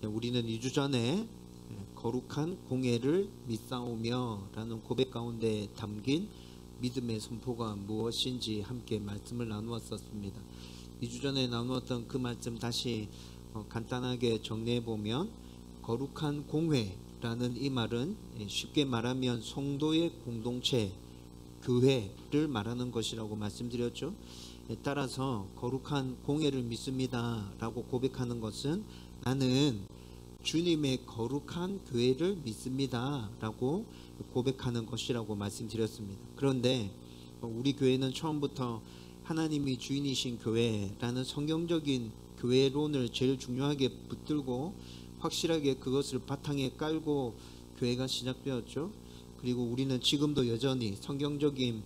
우리는 2주 전에 거룩한 공예를 믿사오며 라는 고백 가운데 담긴 믿음의 선포가 무엇인지 함께 말씀을 나누었었습니다. 2주 전에 나누었던 그 말씀 다시 간단하게 정리해보면, 거룩한 공회라는 이 말은 쉽게 말하면 성도의 공동체, 교회를 말하는 것이라고 말씀드렸죠. 따라서 거룩한 공예를 믿습니다 라고 고백하는 것은 나는 주님의 거룩한 교회를 믿습니다 라고 고백하는 것이라고 말씀드렸습니다. 그런데 우리 교회는 처음부터 하나님이 주인이신 교회라는 성경적인 교회론을 제일 중요하게 붙들고 확실하게 그것을 바탕에 깔고 교회가 시작되었죠. 그리고 우리는 지금도 여전히 성경적인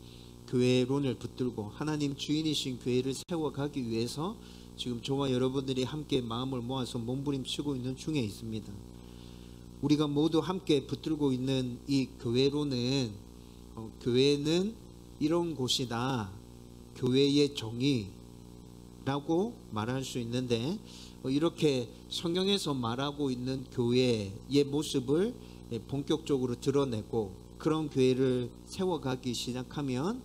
교회론을 붙들고 하나님 주인이신 교회를 세워가기 위해서 지금 저와 여러분들이 함께 마음을 모아서 몸부림치고 있는 중에 있습니다. 우리가 모두 함께 붙들고 있는 이 교회론은 교회는 이런 곳이다, 교회의 정의라고 말할 수 있는데, 이렇게 성경에서 말하고 있는 교회의 모습을 본격적으로 드러내고 그런 교회를 세워가기 시작하면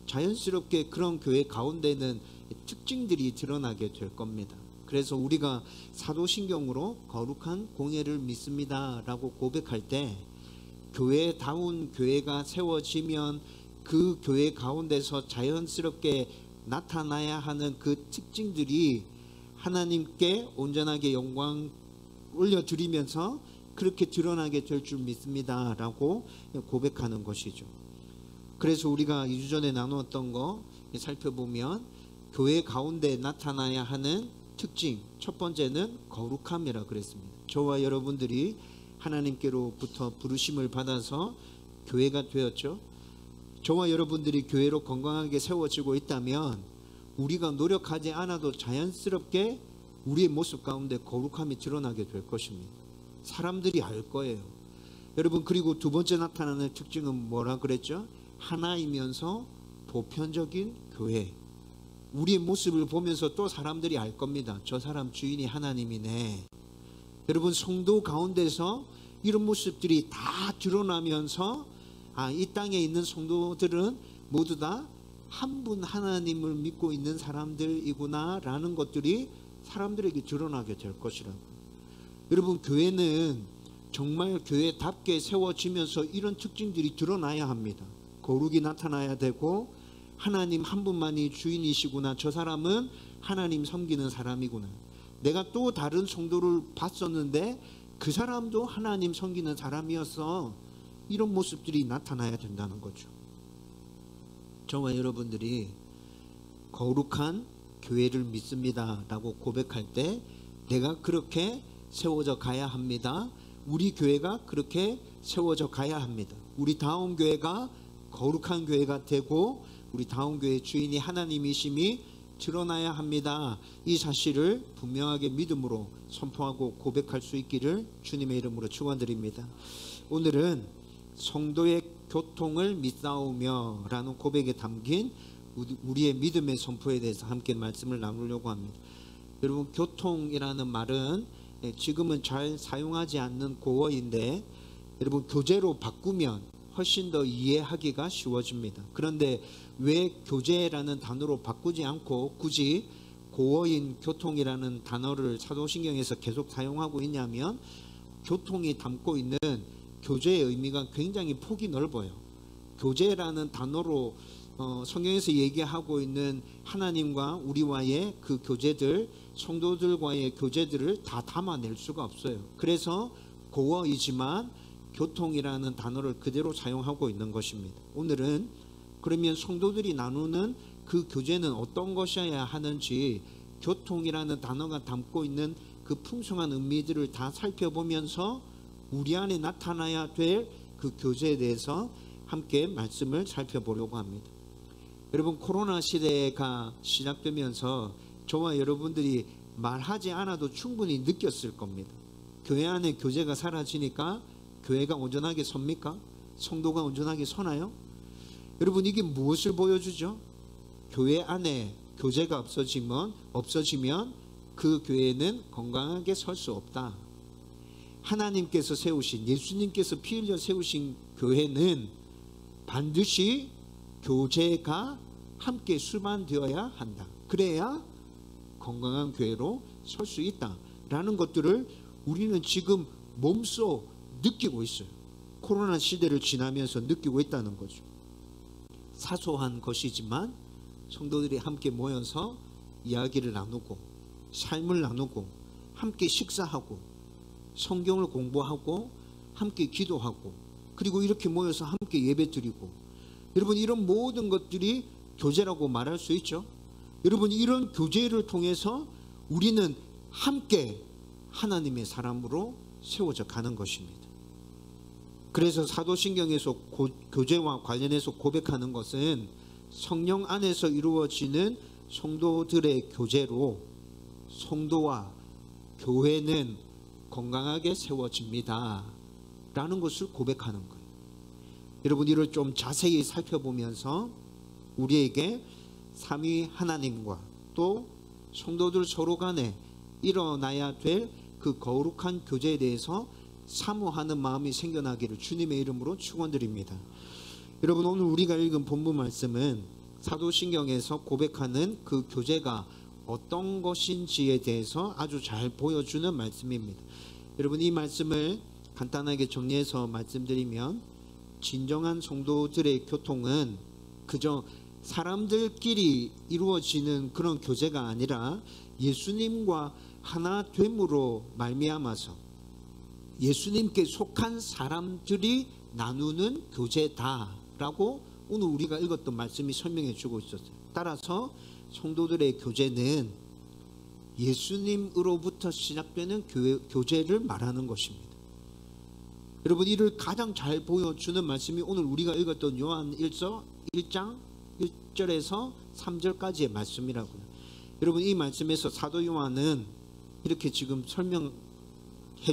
자연스럽게 그런 교회 가운데는 특징들이 드러나게 될 겁니다. 그래서 우리가 사도신경으로 거룩한 공예를 믿습니다 라고 고백할 때, 교회다운 교회가 세워지면 그 교회 가운데서 자연스럽게 나타나야 하는 그 특징들이 하나님께 온전하게 영광 올려드리면서 그렇게 드러나게 될 줄 믿습니다 라고 고백하는 것이죠. 그래서 우리가 2주 전에 나누었던 거 살펴보면 교회 가운데 나타나야 하는 특징, 첫 번째는 거룩함이라 그랬습니다. 저와 여러분들이 하나님께로부터 부르심을 받아서 교회가 되었죠. 저와 여러분들이 교회로 건강하게 세워지고 있다면 우리가 노력하지 않아도 자연스럽게 우리의 모습 가운데 거룩함이 드러나게 될 것입니다. 사람들이 알 거예요. 여러분, 그리고 두 번째 나타나는 특징은 뭐라 그랬죠? 하나이면서 보편적인 교회. 우리의 모습을 보면서 또 사람들이 알 겁니다. 저 사람 주인이 하나님이네. 여러분, 성도 가운데서 이런 모습들이 다 드러나면서 이 땅에 있는 성도들은 모두 다 한 분 하나님을 믿고 있는 사람들이구나 라는 것들이 사람들에게 드러나게 될 것이라고. 여러분, 교회는 정말 교회답게 세워지면서 이런 특징들이 드러나야 합니다. 거룩이 나타나야 되고, 하나님 한 분만이 주인이시구나, 저 사람은 하나님 섬기는 사람이구나. 내가 또 다른 성도를 봤었는데 그 사람도 하나님 섬기는 사람이었어. 이런 모습들이 나타나야 된다는 거죠. 저와 여러분들이 거룩한 교회를 믿습니다 라고 고백할 때, 내가 그렇게 세워져 가야 합니다. 우리 교회가 그렇게 세워져 가야 합니다. 우리 다음 교회가 거룩한 교회가 되고 우리 다음 교회의 주인이 하나님이심이 드러나야 합니다. 이 사실을 분명하게 믿음으로 선포하고 고백할 수 있기를 주님의 이름으로 축원드립니다. 오늘은 성도의 교통을 믿사오며 라는 고백에 담긴 우리의 믿음의 선포에 대해서 함께 말씀을 나누려고 합니다. 여러분, 교통이라는 말은 지금은 잘 사용하지 않는 고어인데, 여러분, 교재로 바꾸면 훨씬 더 이해하기가 쉬워집니다. 그런데 왜 교재라는 단어로 바꾸지 않고 굳이 고어인 교통이라는 단어를 사도신경에서 계속 사용하고 있냐면, 교통이 담고 있는 교재의 의미가 굉장히 폭이 넓어요. 교재라는 단어로 성경에서 얘기하고 있는 하나님과 우리와의 그 교제들, 성도들과의 교제들을 다 담아낼 수가 없어요. 그래서 고어이지만 교통이라는 단어를 그대로 사용하고 있는 것입니다. 오늘은 그러면 성도들이 나누는 그 교제는 어떤 것이어야 하는지, 교통이라는 단어가 담고 있는 그 풍성한 의미들을 다 살펴보면서 우리 안에 나타나야 될 그 교제에 대해서 함께 말씀을 살펴보려고 합니다. 여러분, 코로나 시대가 시작되면서 저와 여러분들이 말하지 않아도 충분히 느꼈을 겁니다. 교회 안에 교제가 사라지니까 교회가 온전하게 섭니까? 성도가 온전하게 서나요? 여러분, 이게 무엇을 보여주죠? 교회 안에 교제가 없어지면 그 교회는 건강하게 설 수 없다. 하나님께서 세우신, 예수님께서 피 흘려 세우신 교회는 반드시 교제가 함께 수반되어야 한다. 그래야 건강한 교회로 설 수 있다라는 것들을 우리는 지금 몸소 느끼고 있어요. 코로나 시대를 지나면서 느끼고 있다는 거죠. 사소한 것이지만 성도들이 함께 모여서 이야기를 나누고 삶을 나누고 함께 식사하고 성경을 공부하고 함께 기도하고 그리고 이렇게 모여서 함께 예배드리고, 여러분 이런 모든 것들이 교제라고 말할 수 있죠. 여러분 이런 교제를 통해서 우리는 함께 하나님의 사람으로 세워져 가는 것입니다. 그래서 사도신경에서 교제와 관련해서 고백하는 것은 성령 안에서 이루어지는 성도들의 교제로 성도와 교회는 건강하게 세워집니다 라는 것을 고백하는 거예요. 여러분 이를 좀 자세히 살펴보면서 우리에게 삼위 하나님과 또 성도들 서로 간에 일어나야 될 그 거룩한 교제에 대해서 사모하는 마음이 생겨나기를 주님의 이름으로 축원드립니다. 여러분 오늘 우리가 읽은 본문 말씀은 사도신경에서 고백하는 그 교제가 어떤 것인지에 대해서 아주 잘 보여주는 말씀입니다. 여러분 이 말씀을 간단하게 정리해서 말씀드리면, 진정한 성도들의 교통은 그저 사람들끼리 이루어지는 그런 교제가 아니라 예수님과 하나 됨으로 말미암아서 예수님께 속한 사람들이 나누는 교제다라고 오늘 우리가 읽었던 말씀이 설명해 주고 있었어요. 따라서 성도들의 교제는 예수님으로부터 시작되는 교제를 말하는 것입니다. 여러분 이를 가장 잘 보여주는 말씀이 오늘 우리가 읽었던 요한 1장 1절에서 3절까지의 말씀이라고요. 여러분 이 말씀에서 사도 요한은 이렇게 지금 설명해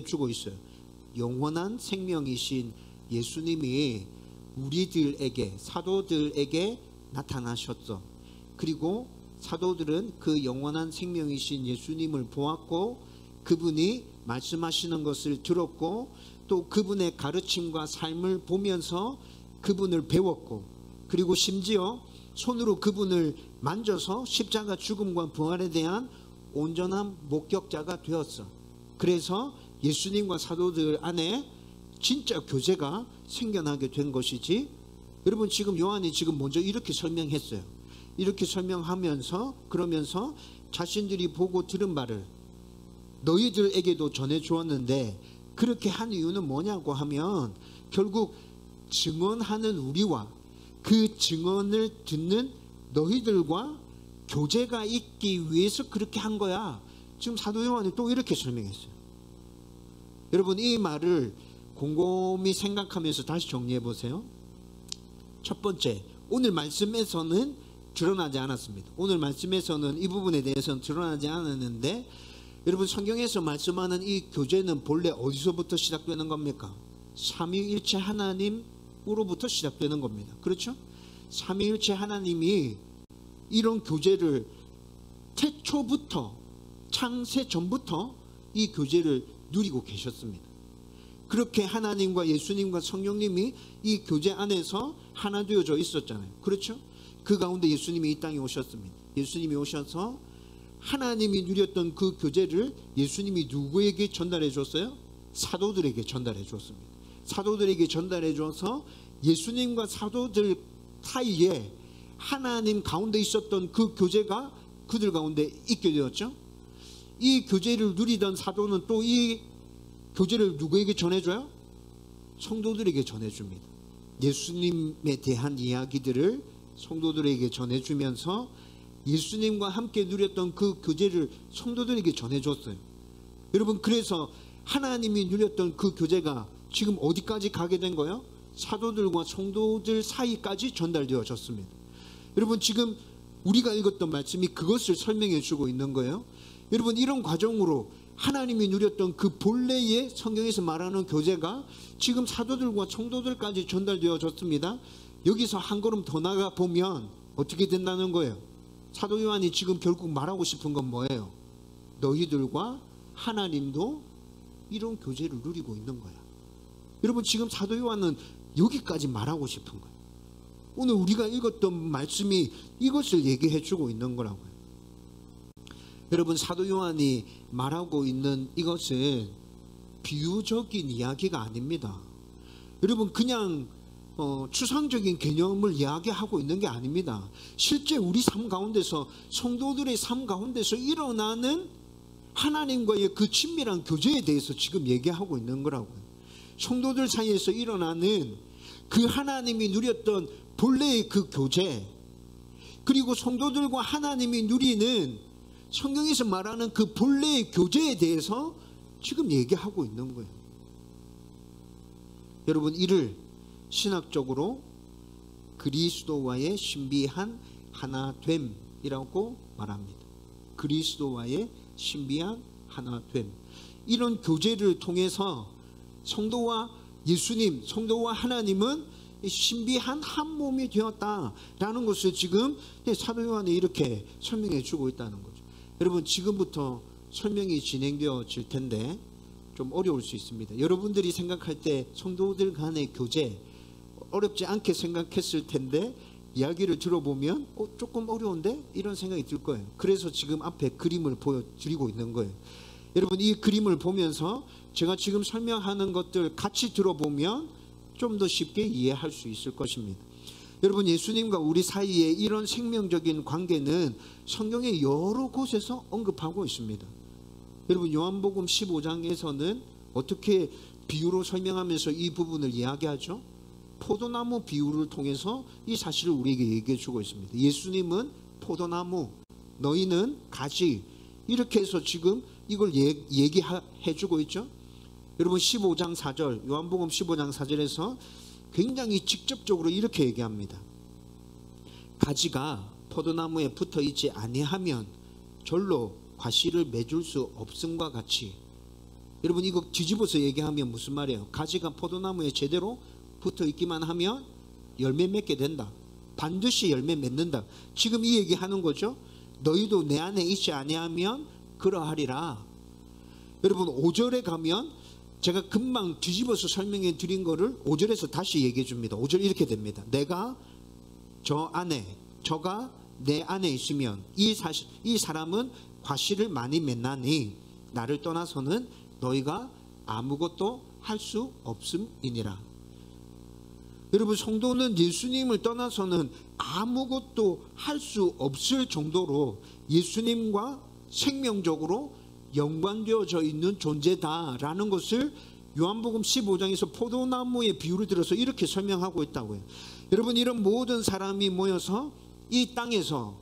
주고 있어요. 영원한 생명이신 예수님이 우리들에게, 사도들에게 나타나셨어. 그리고 사도들은 그 영원한 생명이신 예수님을 보았고 그분이 말씀하시는 것을 들었고 또 그분의 가르침과 삶을 보면서 그분을 배웠고, 그리고 심지어 손으로 그분을 만져서 십자가 죽음과 부활에 대한 온전한 목격자가 되었어. 그래서 예수님과 사도들 안에 진짜 교제가 생겨나게 된 것이지. 여러분 지금 요한이 지금 먼저 이렇게 설명했어요. 이렇게 설명하면서 그러면서 자신들이 보고 들은 바를 너희들에게도 전해 주었는데, 그렇게 한 이유는 뭐냐고 하면 결국 증언하는 우리와 그 증언을 듣는 너희들과 교제가 있기 위해서 그렇게 한 거야. 지금 사도 요한이 또 이렇게 설명했어요. 여러분 이 말을 곰곰이 생각하면서 다시 정리해 보세요. 첫 번째, 오늘 말씀에서는 드러나지 않았습니다. 오늘 말씀에서는 이 부분에 대해서는 드러나지 않았는데, 여러분 성경에서 말씀하는 이 교제는 본래 어디서부터 시작되는 겁니까? 삼위일체 하나님으로부터 시작되는 겁니다. 그렇죠? 삼위일체 하나님이 이런 교제를 태초부터, 창세 전부터 이 교제를 누리고 계셨습니다. 그렇게 하나님과 예수님과 성령님이 이 교제 안에서 하나 되어져 있었잖아요. 그렇죠? 그 가운데 예수님이 이 땅에 오셨습니다. 예수님이 오셔서 하나님이 누렸던 그 교제를 예수님이 누구에게 전달해 줬어요? 사도들에게 전달해 줬습니다. 사도들에게 전달해 줘서 예수님과 사도들 사이에 하나님 가운데 있었던 그 교제가 그들 가운데 있게 되었죠. 이 교제를 누리던 사도는 또 이 교제를 누구에게 전해줘요? 성도들에게 전해줍니다. 예수님에 대한 이야기들을 성도들에게 전해주면서 예수님과 함께 누렸던 그 교제를 성도들에게 전해줬어요. 여러분 그래서 하나님이 누렸던 그 교제가 지금 어디까지 가게 된 거예요? 사도들과 성도들 사이까지 전달되어졌습니다. 여러분 지금 우리가 읽었던 말씀이 그것을 설명해 주고 있는 거예요. 여러분 이런 과정으로 하나님이 누렸던 그 본래의 성경에서 말하는 교제가 지금 사도들과 성도들까지 전달되어졌습니다. 여기서 한 걸음 더 나가 보면 어떻게 된다는 거예요? 사도 요한이 지금 결국 말하고 싶은 건 뭐예요? 너희들과 하나님도 이런 교제를 누리고 있는 거야. 여러분, 지금 사도 요한은 여기까지 말하고 싶은 거예요. 오늘 우리가 읽었던 말씀이 이것을 얘기해 주고 있는 거라고요. 여러분, 사도 요한이 말하고 있는 이것은 비유적인 이야기가 아닙니다. 여러분, 그냥 추상적인 개념을 이야기하고 있는 게 아닙니다. 실제 우리 삶 가운데서, 성도들의 삶 가운데서 일어나는 하나님과의 그 친밀한 교제에 대해서 지금 얘기하고 있는 거라고요. 성도들 사이에서 일어나는 그 하나님이 누렸던 본래의 그 교제, 그리고 성도들과 하나님이 누리는 성경에서 말하는 그 본래의 교제에 대해서 지금 얘기하고 있는 거예요. 여러분, 이를 신학적으로 그리스도와의 신비한 하나됨이라고 말합니다. 그리스도와의 신비한 하나됨. 이런 교제를 통해서 성도와 예수님, 성도와 하나님은 신비한 한 몸이 되었다라는 것을 지금 사도 요한이 이렇게 설명해 주고 있다는 거죠. 여러분, 지금부터 설명이 진행되어질 텐데 좀 어려울 수 있습니다. 여러분들이 생각할 때 성도들 간의 교제 어렵지 않게 생각했을 텐데 이야기를 들어보면 조금 어려운데? 이런 생각이 들 거예요. 그래서 지금 앞에 그림을 보여드리고 있는 거예요. 여러분, 이 그림을 보면서 제가 지금 설명하는 것들 같이 들어보면 좀 더 쉽게 이해할 수 있을 것입니다. 여러분, 예수님과 우리 사이에 이런 생명적인 관계는 성경의 여러 곳에서 언급하고 있습니다. 여러분, 요한복음 15장에서는 어떻게 비유로 설명하면서 이 부분을 이야기하죠? 포도나무 비유를 통해서 이 사실을 우리에게 얘기해 주고 있습니다. 예수님은 포도나무, 너희는 가지, 이렇게 해서 지금 이걸 얘기해 주고 있죠. 여러분, 15장 4절, 요한복음 15장 4절에서 굉장히 직접적으로 이렇게 얘기합니다. 가지가 포도나무에 붙어 있지 아니하면 절로 과실을 맺을 수 없음과 같이. 여러분, 이거 뒤집어서 얘기하면 무슨 말이에요? 가지가 포도나무에 제대로 붙어 있기만 하면 열매 맺게 된다. 반드시 열매 맺는다. 지금 이 얘기하는 거죠. 너희도 내 안에 있지 아니하면 그러하리라. 여러분, 5절에 가면 제가 금방 뒤집어서 설명해 드린 거를 5절에서 다시 얘기해 줍니다. 5절 이렇게 됩니다. 내가 저 안에, 저가 내 안에 있으면 이 사람은 과실을 많이 맺나니 나를 떠나서는 너희가 아무것도 할 수 없음이니라. 여러분, 성도는 예수님을 떠나서는 아무것도 할 수 없을 정도로 예수님과 생명적으로 연관되어져 있는 존재다라는 것을 요한복음 15장에서 포도나무의 비유를 들어서 이렇게 설명하고 있다고요. 여러분, 이런 모든 사람이 모여서 이 땅에서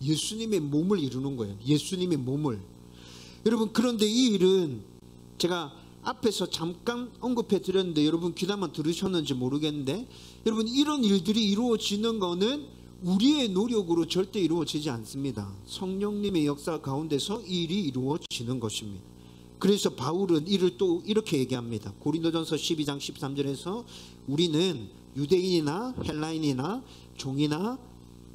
예수님의 몸을 이루는 거예요. 예수님의 몸을. 여러분, 그런데 이 일은 제가 앞에서 잠깐 언급해 드렸는데 여러분 귀담아 들으셨는지 모르겠는데, 여러분, 이런 일들이 이루어지는 거는 우리의 노력으로 절대 이루어지지 않습니다. 성령님의 역사 가운데서 이 일이 이루어지는 것입니다. 그래서 바울은 이를 또 이렇게 얘기합니다. 고린도전서 12장 13절에서 우리는 유대인이나 헬라인이나 종이나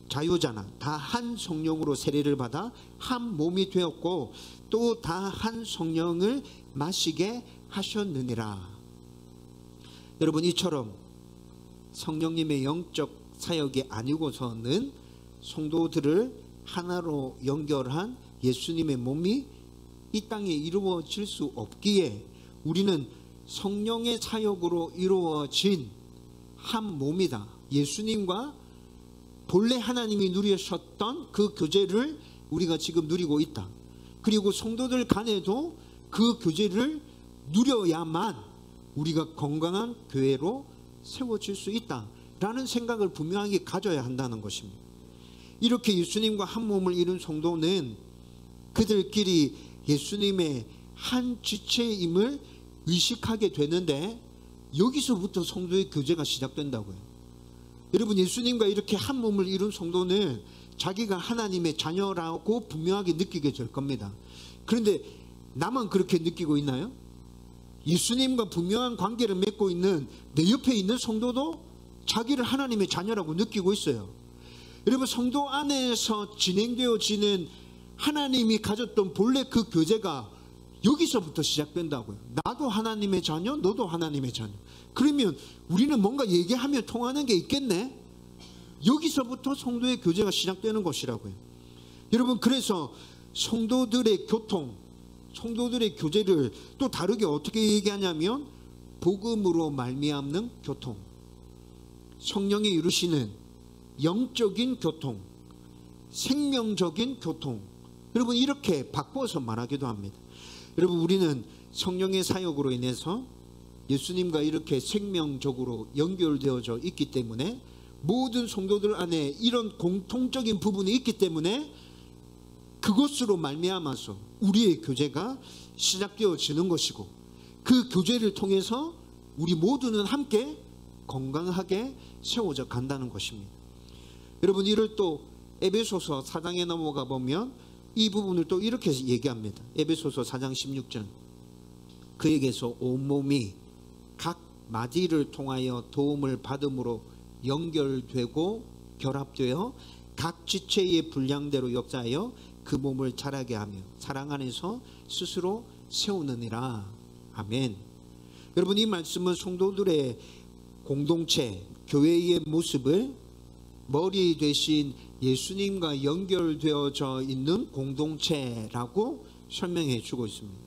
자유자나 다 한 성령으로 세례를 받아 한 몸이 되었고 또 다 한 성령을 마시게 하셨느니라. 여러분, 이처럼 성령님의 영적 사역이 아니고서는 성도들을 하나로 연결한 예수님의 몸이 이 땅에 이루어질 수 없기에 우리는 성령의 사역으로 이루어진 한 몸이다. 예수님과 본래 하나님이 누리셨던 그 교제를 우리가 지금 누리고 있다. 그리고 성도들 간에도 그 교제를 누려야만 우리가 건강한 교회로 세워질 수 있다 라는 생각을 분명하게 가져야 한다는 것입니다. 이렇게 예수님과 한 몸을 이룬 성도는 그들끼리 예수님의 한 지체임을 의식하게 되는데 여기서부터 성도의 교제가 시작된다고요. 여러분, 예수님과 이렇게 한 몸을 이룬 성도는 자기가 하나님의 자녀라고 분명하게 느끼게 될 겁니다. 그런데 나만 그렇게 느끼고 있나요? 예수님과 분명한 관계를 맺고 있는 내 옆에 있는 성도도 자기를 하나님의 자녀라고 느끼고 있어요. 여러분, 성도 안에서 진행되어지는 하나님이 가졌던 본래 그 교제가 여기서부터 시작된다고요. 나도 하나님의 자녀, 너도 하나님의 자녀. 그러면 우리는 뭔가 얘기하면 통하는 게 있겠네. 여기서부터 성도의 교제가 시작되는 것이라고요. 여러분, 그래서 성도들의 교통, 성도들의 교제를 또 다르게 어떻게 얘기하냐면 복음으로 말미암는 교통, 성령이 이루시는 영적인 교통, 생명적인 교통. 여러분, 이렇게 바꿔서 말하기도 합니다. 여러분, 우리는 성령의 사역으로 인해서 예수님과 이렇게 생명적으로 연결되어져 있기 때문에 모든 성도들 안에 이런 공통적인 부분이 있기 때문에 그것으로 말미암아서 우리의 교제가 시작되어지는 것이고, 그 교제를 통해서 우리 모두는 함께 건강하게 세워져 간다는 것입니다. 여러분, 이를 또 에베소서 4장에 넘어가 보면 이 부분을 또 이렇게 얘기합니다. 에베소서 4장 16절, 그에게서 온몸이 각 마디를 통하여 도움을 받음으로 연결되고 결합되어 각 지체의 분량대로 역사하여 그 몸을 자라게 하며 사랑 안에서 스스로 세우느니라. 아멘. 여러분, 이 말씀은 성도들의 공동체, 교회의 모습을 머리 되신 예수님과 연결되어져 있는 공동체라고 설명해 주고 있습니다.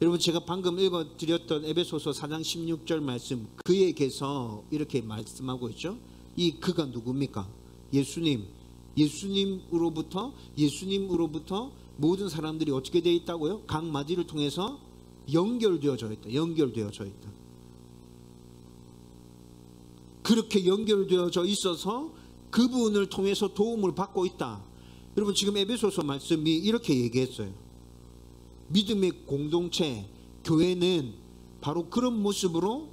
여러분, 제가 방금 읽어드렸던 에베소서 4장 16절 말씀, 그에게서 이렇게 말씀하고 있죠. 이 그가 누굽니까? 예수님으로부터 모든 사람들이 어떻게 되어 있다고요? 각 마디를 통해서 연결되어져 있다. 그렇게 연결되어져 있어서 그분을 통해서 도움을 받고 있다. 여러분, 지금 에베소서 말씀이 이렇게 얘기했어요. 믿음의 공동체, 교회는 바로 그런 모습으로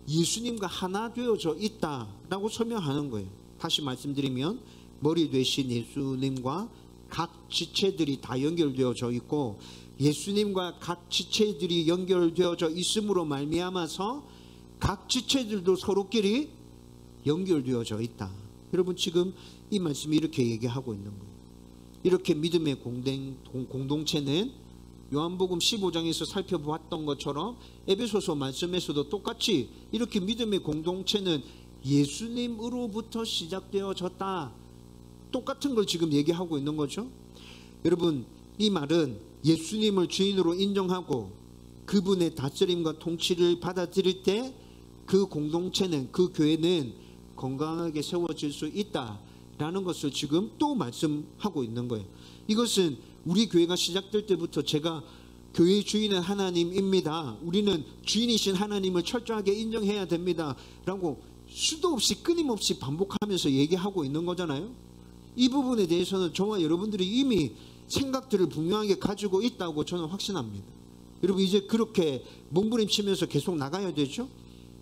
예수님과 하나 되어져 있다라고 설명하는 거예요. 다시 말씀드리면 머리 되신 예수님과 각 지체들이 다 연결되어져 있고, 예수님과 각 지체들이 연결되어져 있음으로 말미암아서 각 지체들도 서로끼리 연결되어져 있다. 여러분, 지금 이 말씀이 이렇게 얘기하고 있는 거예요. 이렇게 믿음의 공동체는 요한복음 15장에서 살펴보았던 것처럼 에베소서 말씀에서도 똑같이 이렇게 믿음의 공동체는 예수님으로부터 시작되어졌다. 똑같은 걸 지금 얘기하고 있는 거죠. 여러분, 이 말은 예수님을 주인으로 인정하고 그분의 다스림과 통치를 받아들일 때 그 공동체는, 그 교회는 건강하게 세워질 수 있다라는 것을 지금 또 말씀하고 있는 거예요. 이것은 우리 교회가 시작될 때부터 제가 교회의 주인은 하나님입니다, 우리는 주인이신 하나님을 철저하게 인정해야 됩니다 라고 수도 없이 끊임없이 반복하면서 얘기하고 있는 거잖아요. 이 부분에 대해서는 저와 여러분들이 이미 생각들을 분명하게 가지고 있다고 저는 확신합니다. 여러분, 이제 그렇게 몸부림치면서 계속 나가야 되죠.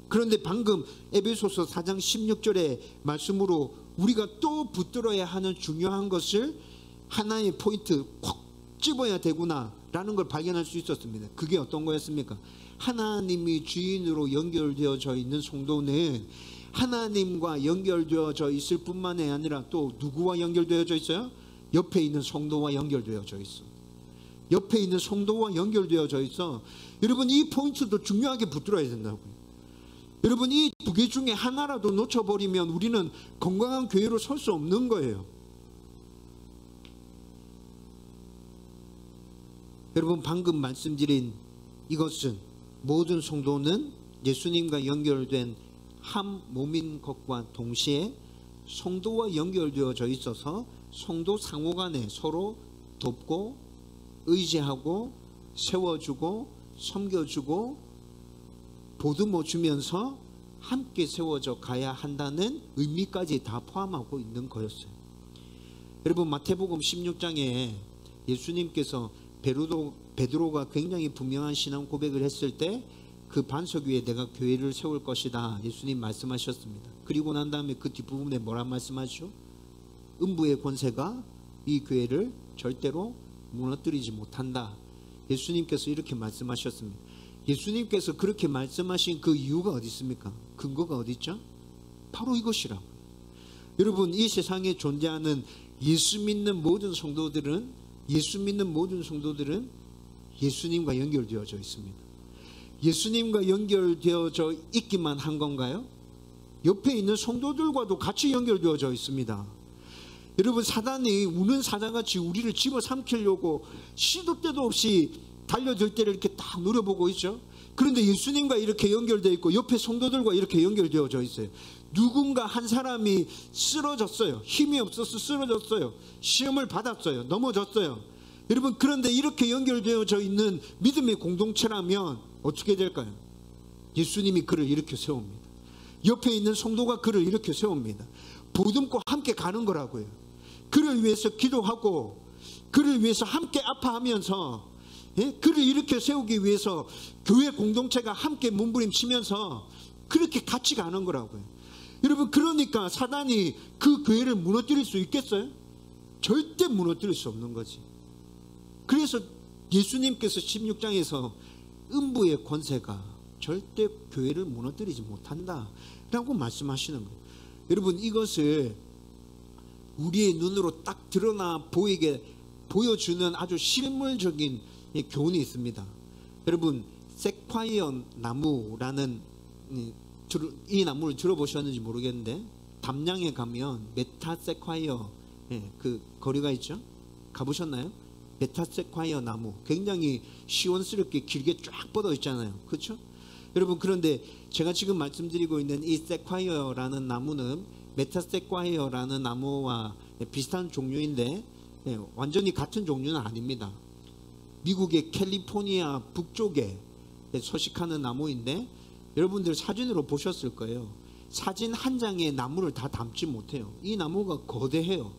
그런데 방금 에베소서 4장 16절의 말씀으로 우리가 또 붙들어야 하는 중요한 것을 하나의 포인트 콕 집어야 되구나 라는 걸 발견할 수 있었습니다. 그게 어떤 거였습니까? 하나님이 주인으로 연결되어져 있는 성도는 하나님과 연결되어져 있을 뿐만이 아니라 또 누구와 연결되어져 있어요? 옆에 있는 성도와 연결되어져 있어. 옆에 있는 성도와 연결되어져 있어. 여러분, 이 포인트도 중요하게 붙들어야 된다고요. 여러분, 이 두 개 중에 하나라도 놓쳐버리면 우리는 건강한 교회로 설 수 없는 거예요. 여러분, 방금 말씀드린 이것은 모든 성도는 예수님과 연결된 한 몸인 것과 동시에 성도와 연결되어져 있어서 성도 상호간에 서로 돕고 의지하고 세워주고 섬겨주고 보듬어 주면서 함께 세워져 가야 한다는 의미까지 다 포함하고 있는 거였어요. 여러분, 마태복음 16장에 예수님께서 베드로가 굉장히 분명한 신앙 고백을 했을 때 그 반석 위에 내가 교회를 세울 것이다 예수님 말씀하셨습니다. 그리고 난 다음에 그 뒷부분에 뭐라 말씀하죠? 음부의 권세가 이 교회를 절대로 무너뜨리지 못한다. 예수님께서 이렇게 말씀하셨습니다. 예수님께서 그렇게 말씀하신 그 이유가 어디 있습니까? 근거가 어디 있죠? 바로 이것이라고. 여러분, 이 세상에 존재하는 예수 믿는 모든 성도들은 예수님과 연결되어져 있습니다. 예수님과 연결되어져 있기만 한 건가요? 옆에 있는 성도들과도 같이 연결되어져 있습니다. 여러분, 사단이 우는 사자같이 우리를 집어삼키려고 시도 때도 없이 달려들 때를 이렇게 딱 노려보고 있죠. 그런데 예수님과 이렇게 연결되어 있고 옆에 성도들과 이렇게 연결되어져 있어요. 누군가 한 사람이 쓰러졌어요. 힘이 없어서 쓰러졌어요. 시험을 받았어요. 넘어졌어요. 여러분, 그런데 이렇게 연결되어져 있는 믿음의 공동체라면 어떻게 될까요? 예수님이 그를 일으켜 세웁니다. 옆에 있는 성도가 그를 일으켜 세웁니다. 보듬고 함께 가는 거라고요. 그를 위해서 기도하고 그를 위해서 함께 아파하면서, 그를 일으켜 세우기 위해서 교회 공동체가 함께 몸부림치면서 그렇게 같이 가는 거라고요. 여러분, 그러니까 사단이 그 교회를 무너뜨릴 수 있겠어요? 절대 무너뜨릴 수 없는 거지. 그래서 예수님께서 16장에서 음부의 권세가 절대 교회를 무너뜨리지 못한다 라고 말씀하시는 거예요. 여러분, 이것을 우리의 눈으로 딱 드러나 보이게 보여주는 아주 실물적인 교훈이 있습니다. 여러분, 세콰이어 나무라는 이 나무를 들어보셨는지 모르겠는데, 담양에 가면 메타세콰이어 그 거리가 있죠. 가보셨나요? 메타세콰이어 나무 굉장히 시원스럽게 길게 쫙 뻗어 있잖아요. 그렇죠? 여러분, 그런데 제가 지금 말씀드리고 있는 이 세콰이어라는 나무는 메타세콰이어라는 나무와 비슷한 종류인데 완전히 같은 종류는 아닙니다. 미국의 캘리포니아 북쪽에 서식하는 나무인데, 여러분들 사진으로 보셨을 거예요. 사진 한 장에 나무를 다 담지 못해요. 이 나무가 거대해요.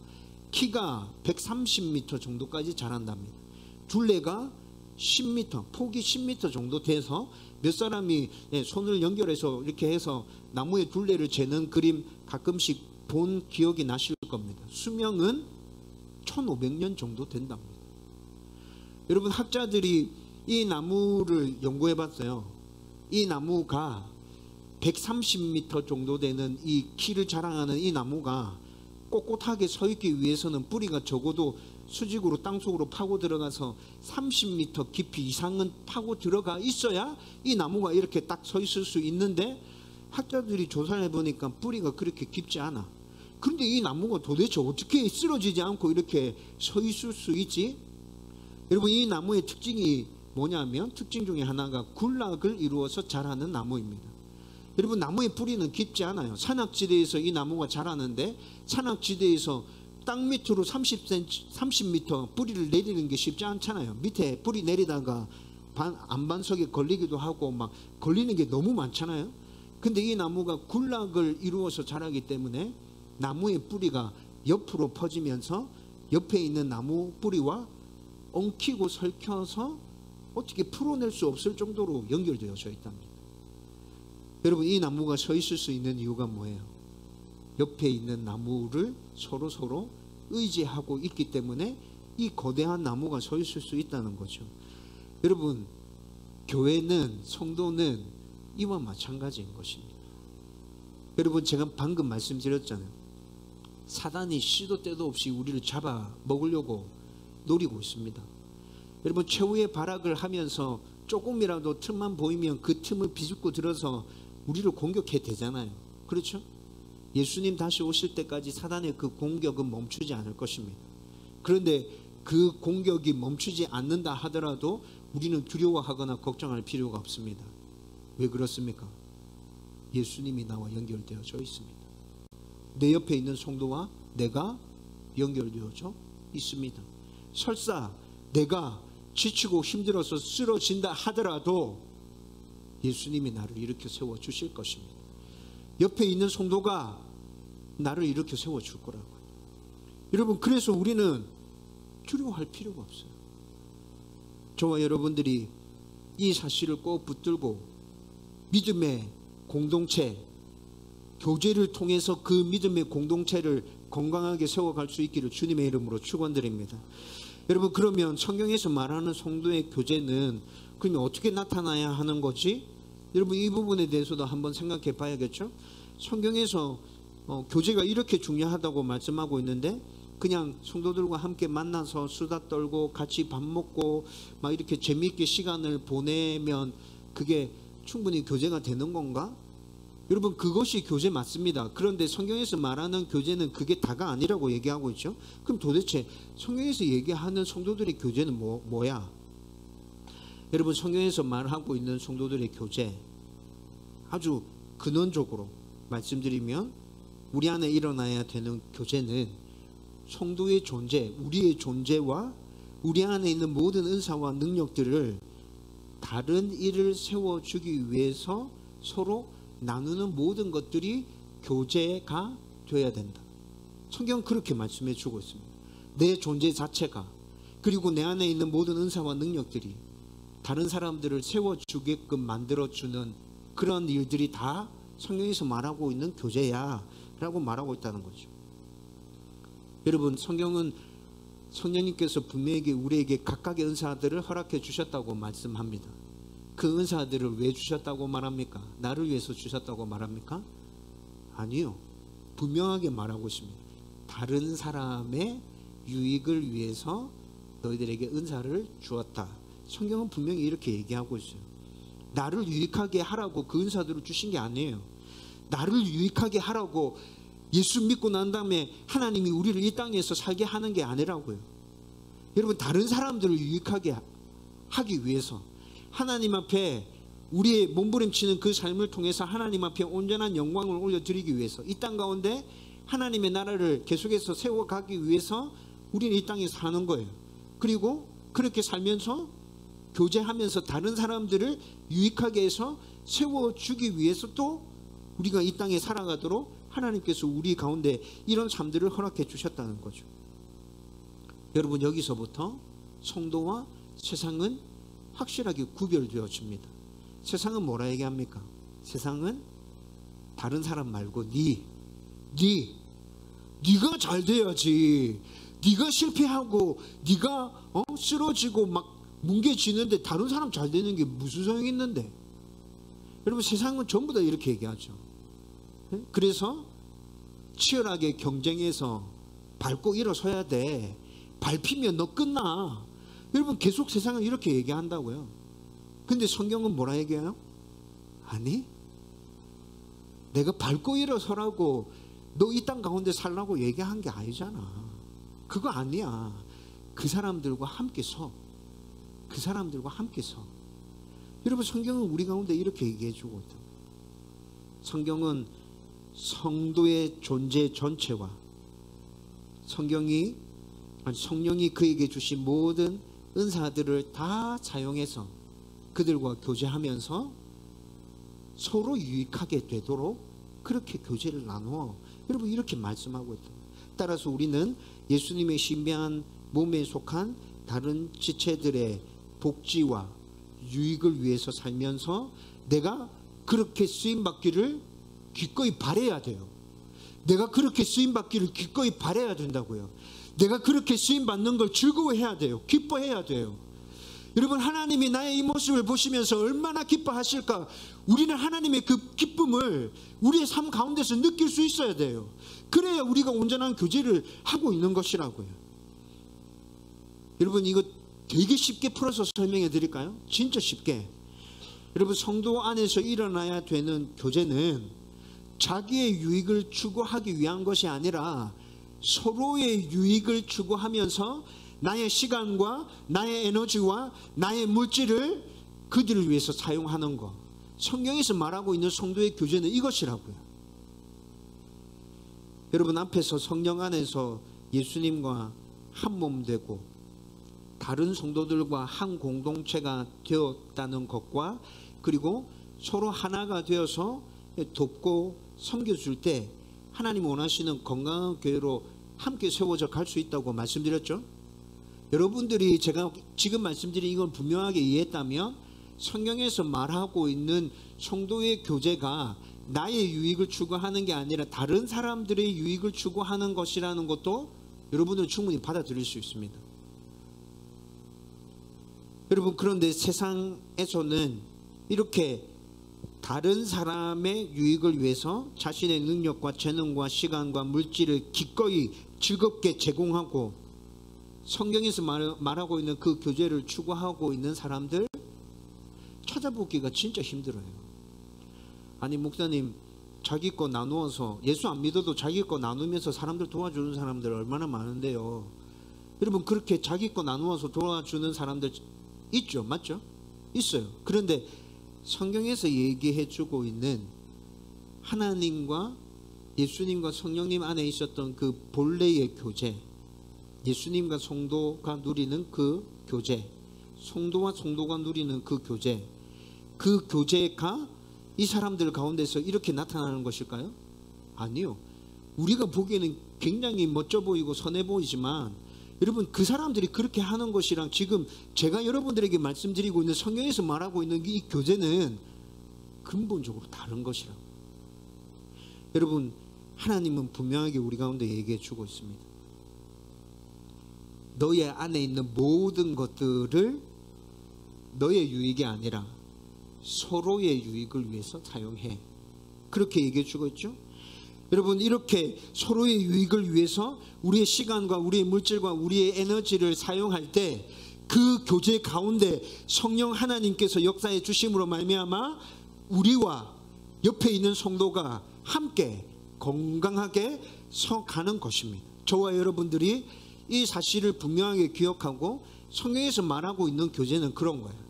키가 130m 정도까지 자란답니다. 둘레가 10m, 폭이 10m 정도 돼서 몇 사람이 손을 연결해서 이렇게 해서 나무의 둘레를 재는 그림 가끔씩 본 기억이 나실 겁니다. 수명은 1500년 정도 된답니다. 여러분, 학자들이 이 나무를 연구해 봤어요. 이 나무가 130m 정도 되는 이 키를 자랑하는 이 나무가 꼿꼿하게 서 있기 위해서는 뿌리가 적어도 수직으로 땅속으로 파고 들어가서 30m 깊이 이상은 파고 들어가 있어야 이 나무가 이렇게 딱 서 있을 수 있는데, 학자들이 조사를 해보니까 뿌리가 그렇게 깊지 않아. 그런데 이 나무가 도대체 어떻게 쓰러지지 않고 이렇게 서 있을 수 있지? 여러분, 이 나무의 특징이 뭐냐면, 특징 중에 하나가 군락을 이루어서 자라는 나무입니다. 여러분, 나무의 뿌리는 깊지 않아요. 산악지대에서 이 나무가 자라는데, 산악지대에서 땅 밑으로 30m 뿌리를 내리는 게 쉽지 않잖아요. 밑에 뿌리 내리다가 안반석에 걸리기도 하고 막 걸리는 게 너무 많잖아요. 근데 이 나무가 군락을 이루어서 자라기 때문에 나무의 뿌리가 옆으로 퍼지면서 옆에 있는 나무 뿌리와 엉키고 설켜서 어떻게 풀어낼 수 없을 정도로 연결되어져 있답니다. 여러분, 이 나무가 서 있을 수 있는 이유가 뭐예요? 옆에 있는 나무를 서로 의지하고 있기 때문에 이 거대한 나무가 서 있을 수 있다는 거죠. 여러분, 교회는, 성도는 이와 마찬가지인 것입니다. 여러분, 제가 방금 말씀드렸잖아요. 사단이 시도 때도 없이 우리를 잡아 먹으려고 노리고 있습니다. 여러분, 최후의 발악을 하면서 조금이라도 틈만 보이면 그 틈을 비집고 들어서 우리를 공격해 대잖아요. 그렇죠? 예수님 다시 오실 때까지 사단의 그 공격은 멈추지 않을 것입니다. 그런데 그 공격이 멈추지 않는다 하더라도 우리는 두려워하거나 걱정할 필요가 없습니다. 왜 그렇습니까? 예수님이 나와 연결되어져 있습니다. 내 옆에 있는 성도와 내가 연결되어져 있습니다. 설사 내가 지치고 힘들어서 쓰러진다 하더라도 예수님이 나를 일으켜 세워주실 것입니다. 옆에 있는 성도가 나를 일으켜 세워줄 거라고요. 여러분, 그래서 우리는 두려워할 필요가 없어요. 저와 여러분들이 이 사실을 꼭 붙들고 믿음의 공동체, 교제를 통해서 그 믿음의 공동체를 건강하게 세워갈 수 있기를 주님의 이름으로 축원드립니다. 여러분, 그러면 성경에서 말하는 성도의 교제는 그러면 어떻게 나타나야 하는 거지? 여러분, 이 부분에 대해서도 한번 생각해 봐야겠죠? 성경에서 교제가 이렇게 중요하다고 말씀하고 있는데, 그냥 성도들과 함께 만나서 수다 떨고 같이 밥 먹고 막 이렇게 재미있게 시간을 보내면 그게 충분히 교제가 되는 건가? 여러분, 그것이 교제 맞습니다. 그런데 성경에서 말하는 교제는 그게 다가 아니라고 얘기하고 있죠. 그럼 도대체 성경에서 얘기하는 성도들의 교제는 뭐야? 여러분, 성경에서 말하고 있는 성도들의 교제, 아주 근원적으로 말씀드리면 우리 안에 일어나야 되는 교제는 성도의 존재, 우리의 존재와 우리 안에 있는 모든 은사와 능력들을 다른 일을 세워주기 위해서 서로 나누는 모든 것들이 교제가 되어야 된다. 성경은 그렇게 말씀해 주고 있습니다. 내 존재 자체가, 그리고 내 안에 있는 모든 은사와 능력들이 다른 사람들을 세워주게끔 만들어주는 그런 일들이 다 성경에서 말하고 있는 교제야 라고 말하고 있다는 거죠. 여러분, 성경은 성령님께서 분명히 우리에게 각각의 은사들을 허락해 주셨다고 말씀합니다. 그 은사들을 왜 주셨다고 말합니까? 나를 위해서 주셨다고 말합니까? 아니요. 분명하게 말하고 있습니다. 다른 사람의 유익을 위해서 너희들에게 은사를 주었다. 성경은 분명히 이렇게 얘기하고 있어요. 나를 유익하게 하라고 그 은사들을 주신 게 아니에요. 나를 유익하게 하라고 예수 믿고 난 다음에 하나님이 우리를 이 땅에서 살게 하는 게 아니라고요. 여러분, 다른 사람들을 유익하게 하기 위해서 하나님 앞에 우리의 몸부림치는 그 삶을 통해서 하나님 앞에 온전한 영광을 올려드리기 위해서 이 땅 가운데 하나님의 나라를 계속해서 세워가기 위해서 우리는 이 땅에 사는 거예요. 그리고 그렇게 살면서 교제하면서 다른 사람들을 유익하게 해서 세워주기 위해서 또 우리가 이 땅에 살아가도록 하나님께서 우리 가운데 이런 삶들을 허락해 주셨다는 거죠. 여러분, 여기서부터 성도와 세상은 확실하게 구별되어집니다. 세상은 뭐라 얘기합니까? 세상은 다른 사람 말고 네가 잘 돼야지, 네가 실패하고 네가 쓰러지고 막 뭉개지는데 다른 사람 잘 되는 게 무슨 소용이 있는데? 여러분, 세상은 전부 다 이렇게 얘기하죠. 그래서 치열하게 경쟁해서 밟고 일어서야 돼. 밟히면 너 끝나. 여러분, 계속 세상은 이렇게 얘기한다고요. 근데 성경은 뭐라 얘기해요? 아니, 내가 밟고 일어서라고 너 이 땅 가운데 살라고 얘기한 게 아니잖아. 그거 아니야. 그 사람들과 함께 서. 그 사람들과 함께 서. 여러분, 성경은 우리 가운데 이렇게 얘기해 주고 있다. 성경은 성도의 존재 전체와 성령이 그에게 주신 모든 은사들을 다 사용해서 그들과 교제하면서 서로 유익하게 되도록 그렇게 교제를 나누어 여러분 이렇게 말씀하고 있다. 따라서 우리는 예수님의 신비한 몸에 속한 다른 지체들의 복지와 유익을 위해서 살면서 내가 그렇게 쓰임받기를 기꺼이 바라야 돼요. 내가 그렇게 쓰임받기를 기꺼이 바라야 된다고요. 내가 그렇게 쓰임받는 걸 즐거워해야 돼요. 기뻐해야 돼요. 여러분, 하나님이 나의 이 모습을 보시면서 얼마나 기뻐하실까? 우리는 하나님의 그 기쁨을 우리의 삶 가운데서 느낄 수 있어야 돼요. 그래야 우리가 온전한 교제를 하고 있는 것이라고요. 여러분, 이거 되게 쉽게 풀어서 설명해 드릴까요? 진짜 쉽게. 여러분, 성도 안에서 일어나야 되는 교제는 자기의 유익을 추구하기 위한 것이 아니라 서로의 유익을 추구하면서 나의 시간과 나의 에너지와 나의 물질을 그들을 위해서 사용하는 것. 성경에서 말하고 있는 성도의 교제는 이것이라고요. 여러분, 앞에서 성령 안에서 예수님과 한 몸 되고 다른 성도들과 한 공동체가 되었다는 것과 그리고 서로 하나가 되어서 돕고 섬겨줄 때 하나님 원하시는 건강한 교회로 함께 세워져 갈 수 있다고 말씀드렸죠. 여러분들이 제가 지금 말씀드린 이걸 분명하게 이해했다면 성경에서 말하고 있는 성도의 교제가 나의 유익을 추구하는 게 아니라 다른 사람들의 유익을 추구하는 것이라는 것도 여러분들은 충분히 받아들일 수 있습니다. 여러분, 그런데 세상에서는 이렇게 다른 사람의 유익을 위해서 자신의 능력과 재능과 시간과 물질을 기꺼이 즐겁게 제공하고 성경에서 말하고 있는 그 교제를 추구하고 있는 사람들 찾아보기가 진짜 힘들어요. 아니 목사님, 자기 거 나누어서, 예수 안 믿어도 자기 거 나누면서 사람들 도와주는 사람들 얼마나 많은데요. 여러분, 그렇게 자기 거 나누어서 도와주는 사람들 있죠, 맞죠? 있어요. 그런데 성경에서 얘기해 주고 있는 하나님과 예수님과 성령님 안에 있었던 그 본래의 교제, 예수님과 성도가 누리는 그 교제, 성도와 성도가 누리는 그 교제, 그 교제가 이 사람들 가운데서 이렇게 나타나는 것일까요? 아니요. 우리가 보기에는 굉장히 멋져 보이고 선해 보이지만 여러분, 그 사람들이 그렇게 하는 것이랑 지금 제가 여러분들에게 말씀드리고 있는 성경에서 말하고 있는 이 교제는 근본적으로 다른 것이라고. 여러분, 하나님은 분명하게 우리 가운데 얘기해 주고 있습니다. 너의 안에 있는 모든 것들을 너의 유익이 아니라 서로의 유익을 위해서 사용해. 그렇게 얘기해 주고 있죠. 여러분, 이렇게 서로의 유익을 위해서 우리의 시간과 우리의 물질과 우리의 에너지를 사용할 때 그 교제 가운데 성령 하나님께서 역사해 주심으로 말미암아 우리와 옆에 있는 성도가 함께 건강하게 서가는 것입니다. 저와 여러분들이 이 사실을 분명하게 기억하고 성경에서 말하고 있는 교제는 그런 거예요.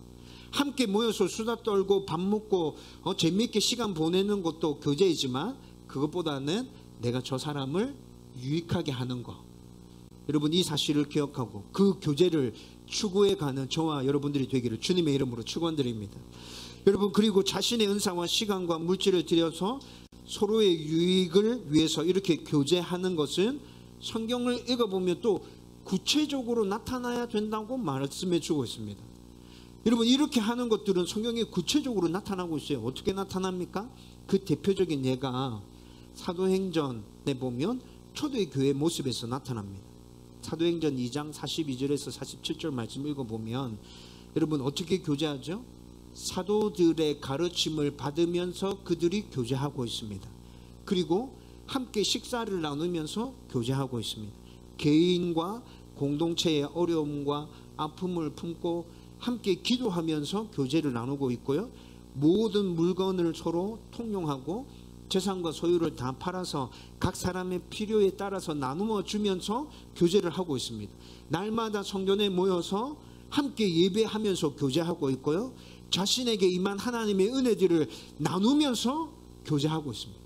함께 모여서 수다 떨고 밥 먹고 재미있게 시간 보내는 것도 교제이지만 그것보다는 내가 저 사람을 유익하게 하는 것. 여러분, 이 사실을 기억하고 그 교제를 추구해가는 저와 여러분들이 되기를 주님의 이름으로 축원드립니다. 여러분, 그리고 자신의 은사와 시간과 물질을 들여서 서로의 유익을 위해서 이렇게 교제하는 것은 성경을 읽어보면 또 구체적으로 나타나야 된다고 말씀해 주고 있습니다. 여러분, 이렇게 하는 것들은 성경에 구체적으로 나타나고 있어요. 어떻게 나타납니까? 그 대표적인 예가 사도행전에 보면 초대의 교회 모습에서 나타납니다. 사도행전 2장 42절에서 47절 말씀 읽어보면 여러분, 어떻게 교제하죠? 사도들의 가르침을 받으면서 그들이 교제하고 있습니다. 그리고 함께 식사를 나누면서 교제하고 있습니다. 개인과 공동체의 어려움과 아픔을 품고 함께 기도하면서 교제를 나누고 있고요. 모든 물건을 서로 통용하고 재산과 소유를 다 팔아서 각 사람의 필요에 따라서 나누어 주면서 교제를 하고 있습니다. 날마다 성전에 모여서 함께 예배하면서 교제하고 있고요. 자신에게 임한 하나님의 은혜들을 나누면서 교제하고 있습니다.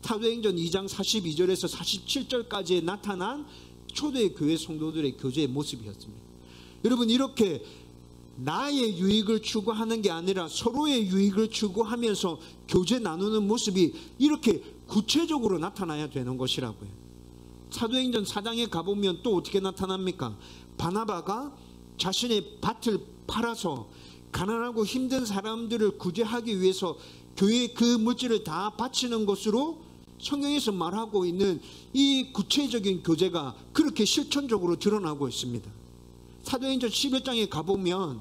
사도행전 2장 42절에서 47절까지에 나타난 초대 교회 성도들의 교제의 모습이었습니다. 여러분, 이렇게 나의 유익을 추구하는 게 아니라 서로의 유익을 추구하면서 교제 나누는 모습이 이렇게 구체적으로 나타나야 되는 것이라고요. 사도행전 4장에 가보면 또 어떻게 나타납니까? 바나바가 자신의 밭을 팔아서 가난하고 힘든 사람들을 구제하기 위해서 교회에 그 물질을 다 바치는 것으로 성경에서 말하고 있는 이 구체적인 교제가 그렇게 실천적으로 드러나고 있습니다. 사도행전 11장에 가보면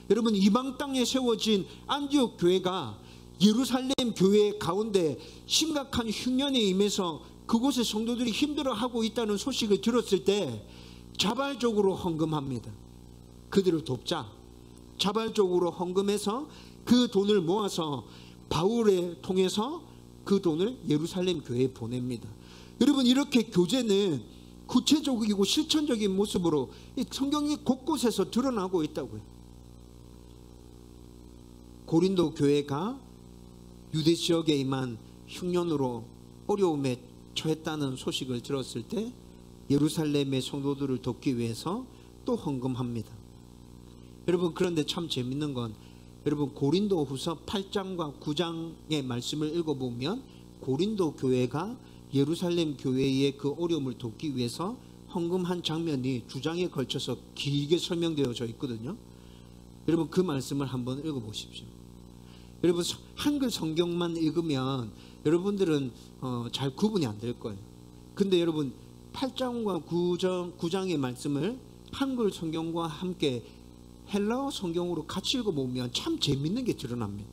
여러분, 이방 땅에 세워진 안디옥 교회가 예루살렘 교회 가운데 심각한 흉년에 임해서 그곳의 성도들이 힘들어하고 있다는 소식을 들었을 때 자발적으로 헌금합니다. 그들을 돕자 자발적으로 헌금해서 그 돈을 모아서 바울을 통해서 그 돈을 예루살렘 교회에 보냅니다. 여러분, 이렇게 교제는 구체적이고 실천적인 모습으로 성경이 곳곳에서 드러나고 있다고요. 고린도 교회가 유대 지역에 임한 흉년으로 어려움에 처했다는 소식을 들었을 때 예루살렘의 성도들을 돕기 위해서 또 헌금합니다. 여러분, 그런데 참 재밌는 건 여러분, 고린도 후서 8장과 9장의 말씀을 읽어보면 고린도 교회가 예루살렘 교회의 그 어려움을 돕기 위해서 헌금한 장면이 2장에 걸쳐서 길게 설명되어져 있거든요. 여러분, 그 말씀을 한번 읽어보십시오. 여러분, 한글 성경만 읽으면 여러분들은 잘 구분이 안 될 거예요. 근데 여러분, 8장과 9장의 말씀을 한글 성경과 함께 헬라어 성경으로 같이 읽어보면 참 재밌는 게 드러납니다.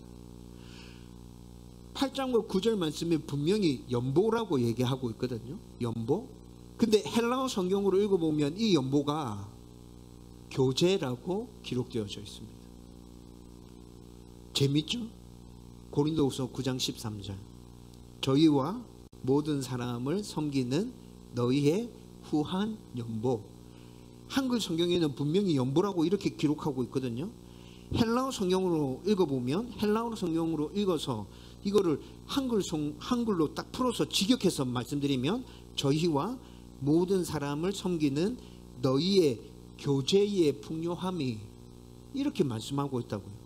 8장과 9절 말씀에 분명히 연보라고 얘기하고 있거든요. 연보. 근데 헬라어 성경으로 읽어보면 이 연보가 교제라고 기록되어져 있습니다. 재밌죠? 고린도후서 9장 13절. 저희와 모든 사람을 섬기는 너희의 후한 연보. 한글 성경에는 분명히 연보라고 이렇게 기록하고 있거든요. 헬라어 성경으로 읽어보면, 헬라어 성경으로 읽어서 이거를 한글로 딱 풀어서 직역해서 말씀드리면, 저희와 모든 사람을 섬기는 너희의 교제의 풍요함이, 이렇게 말씀하고 있다고요.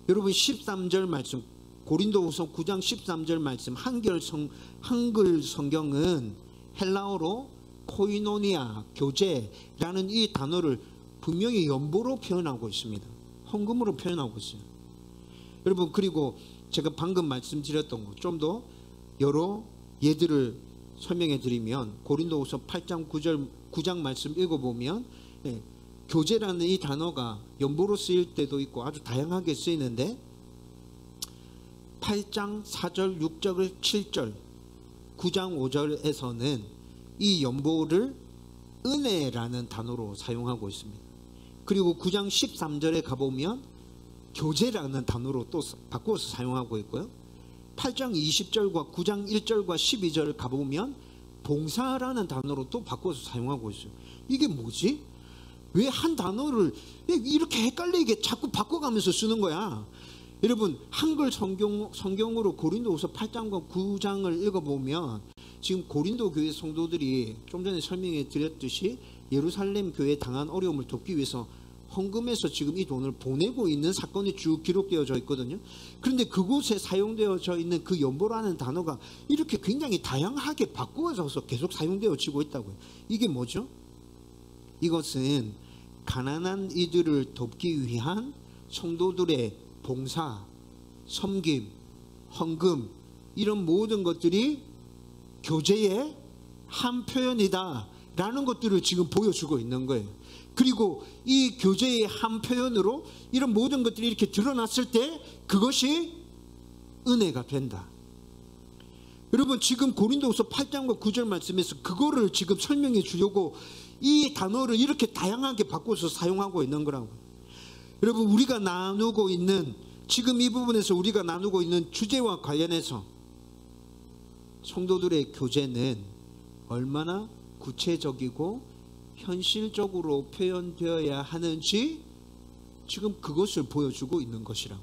여러분 13절 말씀, 고린도후서 9장 13절 말씀, 한글 성경은 헬라어로 코이노니아, 교제라는 이 단어를 분명히 연보로 표현하고 있습니다. 헌금으로 표현하고 있어요. 여러분, 그리고 제가 방금 말씀드렸던 거 좀 더 여러 예들을 설명해 드리면, 고린도후서 8장 9장 말씀 읽어보면, 교제라는 이 단어가 연보로 쓰일 때도 있고 아주 다양하게 쓰이는데, 8장 4절 6절 7절 9장 5절에서는 이 연보를 은혜라는 단어로 사용하고 있습니다. 그리고 9장 13절에 가보면 교제라는 단어로 또 바꾸어서 사용하고 있고요. 8장 20절과 9장 1절과 12절 가보면 봉사라는 단어로 또 바꿔서 사용하고 있어요. 이게 뭐지? 왜 한 단어를 이렇게 헷갈리게 자꾸 바꿔가면서 쓰는 거야? 여러분, 한글 성경으로 고린도후서 8장과 9장을 읽어보면 지금 고린도 교회 성도들이 좀 전에 설명해 드렸듯이 예루살렘 교회에 당한 어려움을 돕기 위해서 헌금해서 지금 이 돈을 보내고 있는 사건이 쭉 기록되어져 있거든요. 그런데 그곳에 사용되어져 있는 그 연보라는 단어가 이렇게 굉장히 다양하게 바꾸어져서 계속 사용되어지고 있다고요. 이게 뭐죠? 이것은 가난한 이들을 돕기 위한 성도들의 봉사, 섬김, 헌금, 이런 모든 것들이 교제의 한 표현이다 라는 것들을 지금 보여주고 있는 거예요. 그리고 이 교제의 한 표현으로 이런 모든 것들이 이렇게 드러났을 때 그것이 은혜가 된다. 여러분, 지금 고린도후서 8장과 9절 말씀에서 그거를 지금 설명해 주려고 이 단어를 이렇게 다양하게 바꿔서 사용하고 있는 거라고. 여러분, 우리가 나누고 있는, 지금 이 부분에서 우리가 나누고 있는 주제와 관련해서 성도들의 교제는 얼마나 구체적이고 현실적으로 표현되어야 하는지 지금 그것을 보여주고 있는 것이라고.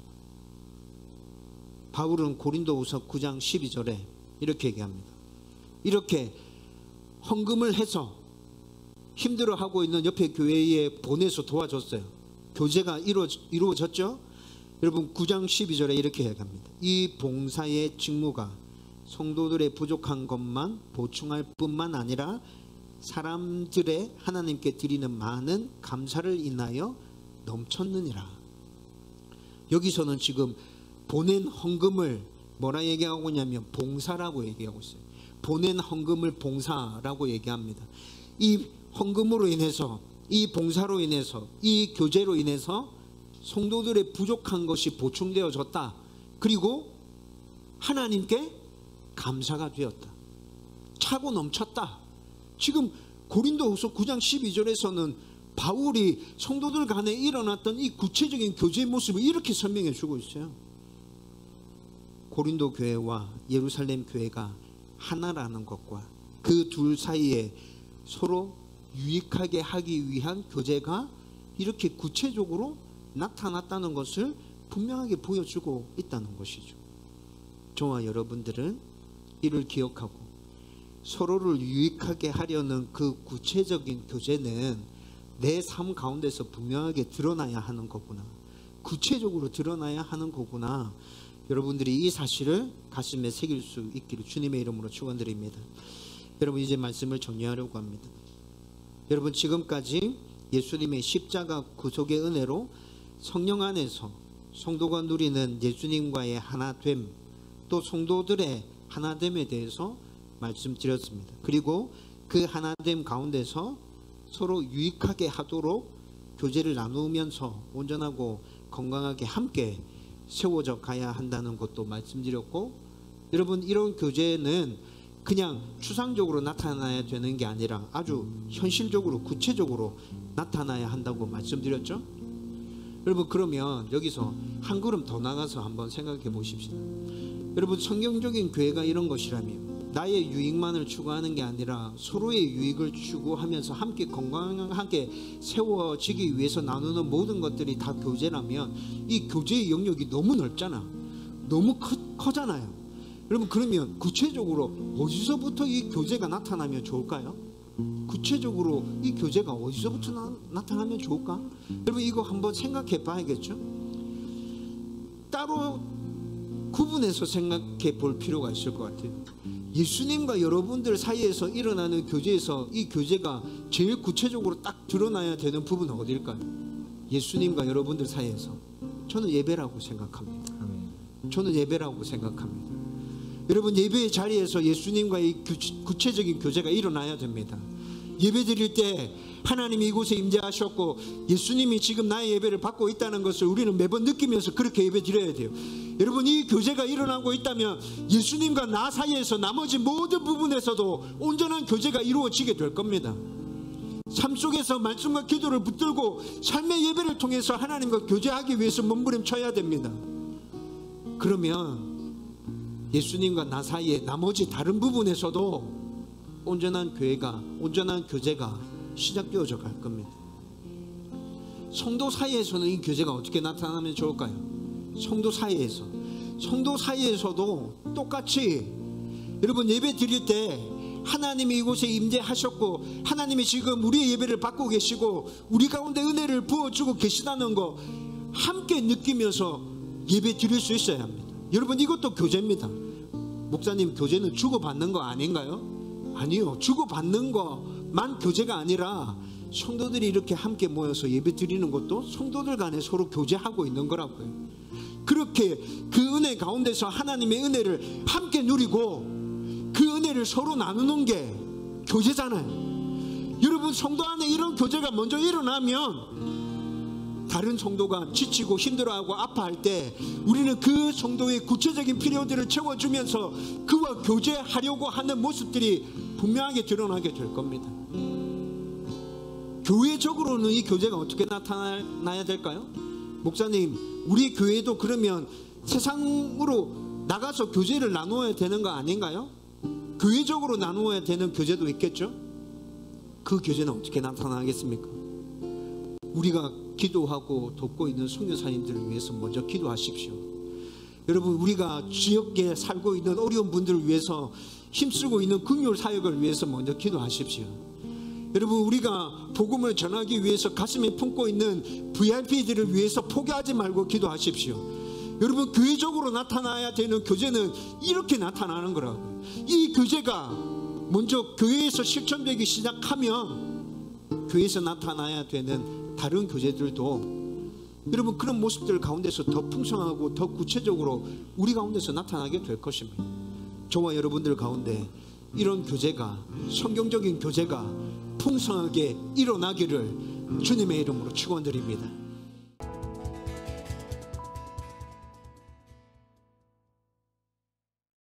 바울은 고린도후서 9장 12절에 이렇게 얘기합니다. 이렇게 헌금을 해서 힘들어하고 있는 옆에 교회에 보내서 도와줬어요. 교제가 이루어졌죠. 여러분, 9장 12절에 이렇게 얘기합니다. 이 봉사의 직무가 성도들의 부족한 것만 보충할 뿐만 아니라 사람들의 하나님께 드리는 많은 감사를 인하여 넘쳤느니라. 여기서는 지금 보낸 헌금을 뭐라 얘기하고 있냐면 봉사라고 얘기하고 있어요. 보낸 헌금을 봉사라고 얘기합니다. 이 헌금으로 인해서, 이 봉사로 인해서, 이 교제로 인해서 성도들의 부족한 것이 보충되어졌다. 그리고 하나님께 감사가 되었다. 차고 넘쳤다. 지금 고린도후서 9장 12절에서는 바울이 성도들 간에 일어났던 이 구체적인 교제의 모습을 이렇게 설명해 주고 있어요. 고린도 교회와 예루살렘 교회가 하나라는 것과 그 둘 사이에 서로 유익하게 하기 위한 교제가 이렇게 구체적으로 나타났다는 것을 분명하게 보여주고 있다는 것이죠. 저와 여러분들은 이를 기억하고 서로를 유익하게 하려는 그 구체적인 교제는 내 삶 가운데서 분명하게 드러나야 하는 거구나, 구체적으로 드러나야 하는 거구나, 여러분들이 이 사실을 가슴에 새길 수 있기를 주님의 이름으로 축원드립니다. 여러분, 이제 말씀을 정리하려고 합니다. 여러분, 지금까지 예수님의 십자가 구속의 은혜로 성령 안에서 성도가 누리는 예수님과의 하나됨, 또 성도들의 하나됨에 대해서 말씀드렸습니다. 그리고 그 하나됨 가운데서 서로 유익하게 하도록 교제를 나누면서 온전하고 건강하게 함께 세워져 가야 한다는 것도 말씀드렸고, 여러분, 이런 교제는 그냥 추상적으로 나타나야 되는 게 아니라 아주 현실적으로 구체적으로 나타나야 한다고 말씀드렸죠. 여러분, 그러면 여기서 한 걸음 더 나가서 한번 생각해 보십시다. 여러분, 성경적인 교회가 이런 것이라면 나의 유익만을 추구하는 게 아니라 서로의 유익을 추구하면서 함께 건강하게 세워지기 위해서 나누는 모든 것들이 다 교제라면 이 교제의 영역이 너무 넓잖아. 너무 커잖아요. 여러분, 그러면 구체적으로 어디서부터 이 교제가 나타나면 좋을까요? 구체적으로 이 교제가 어디서부터 나타나면 좋을까? 여러분, 이거 한번 생각해 봐야겠죠? 따로 구분해서 생각해 볼 필요가 있을 것 같아요. 예수님과 여러분들 사이에서 일어나는 교제에서 이 교제가 제일 구체적으로 딱 드러나야 되는 부분은 어딜까요? 예수님과 여러분들 사이에서. 저는 예배라고 생각합니다. 저는 예배라고 생각합니다. 여러분, 예배의 자리에서 예수님과의 구체적인 교제가 일어나야 됩니다. 예배 드릴 때 하나님이 이곳에 임재하셨고 예수님이 지금 나의 예배를 받고 있다는 것을 우리는 매번 느끼면서 그렇게 예배 드려야 돼요. 여러분, 이 교제가 일어나고 있다면 예수님과 나 사이에서 나머지 모든 부분에서도 온전한 교제가 이루어지게 될 겁니다. 삶 속에서 말씀과 기도를 붙들고 삶의 예배를 통해서 하나님과 교제하기 위해서 몸부림쳐야 됩니다. 그러면 예수님과 나 사이에 나머지 다른 부분에서도 온전한 교제가 시작되어져 갈 겁니다. 성도 사이에서는 이 교제가 어떻게 나타나면 좋을까요? 성도 사이에서도 똑같이 여러분, 예배 드릴 때 하나님이 이곳에 임재하셨고 하나님이 지금 우리의 예배를 받고 계시고 우리 가운데 은혜를 부어주고 계시다는 거 함께 느끼면서 예배 드릴 수 있어야 합니다. 여러분, 이것도 교제입니다. 목사님, 교제는 주고받는 거 아닌가요? 아니요. 주고받는 것만 교제가 아니라 성도들이 이렇게 함께 모여서 예배 드리는 것도 성도들 간에 서로 교제하고 있는 거라고요. 그렇게 그 은혜 가운데서 하나님의 은혜를 함께 누리고 그 은혜를 서로 나누는 게 교제잖아요. 여러분, 성도 안에 이런 교제가 먼저 일어나면 다른 성도가 지치고 힘들어하고 아파할 때 우리는 그 성도의 구체적인 필요들을 채워주면서 그와 교제하려고 하는 모습들이 분명하게 드러나게 될 겁니다. 교회적으로는 이 교제가 어떻게 나타나야 될까요? 목사님, 우리 교회도 그러면 세상으로 나가서 교제를 나누어야 되는 거 아닌가요? 교회적으로 나누어야 되는 교제도 있겠죠? 그 교제는 어떻게 나타나겠습니까? 우리가 기도하고 돕고 있는 선교사님들을 위해서 먼저 기도하십시오. 여러분, 우리가 지역에 살고 있는 어려운 분들을 위해서 힘쓰고 있는 긍휼 사역을 위해서 먼저 기도하십시오. 여러분, 우리가 복음을 전하기 위해서 가슴에 품고 있는 VIP들을 위해서 포기하지 말고 기도하십시오. 여러분, 교회적으로 나타나야 되는 교제는 이렇게 나타나는 거라고요. 이 교제가 먼저 교회에서 실천되기 시작하면 교회에서 나타나야 되는 다른 교제들도 여러분, 그런 모습들 가운데서 더 풍성하고 더 구체적으로 우리 가운데서 나타나게 될 것입니다. 저와 여러분들 가운데 이런 교제가, 성경적인 교제가 풍성하게 일어나기를 주님의 이름으로 축원드립니다.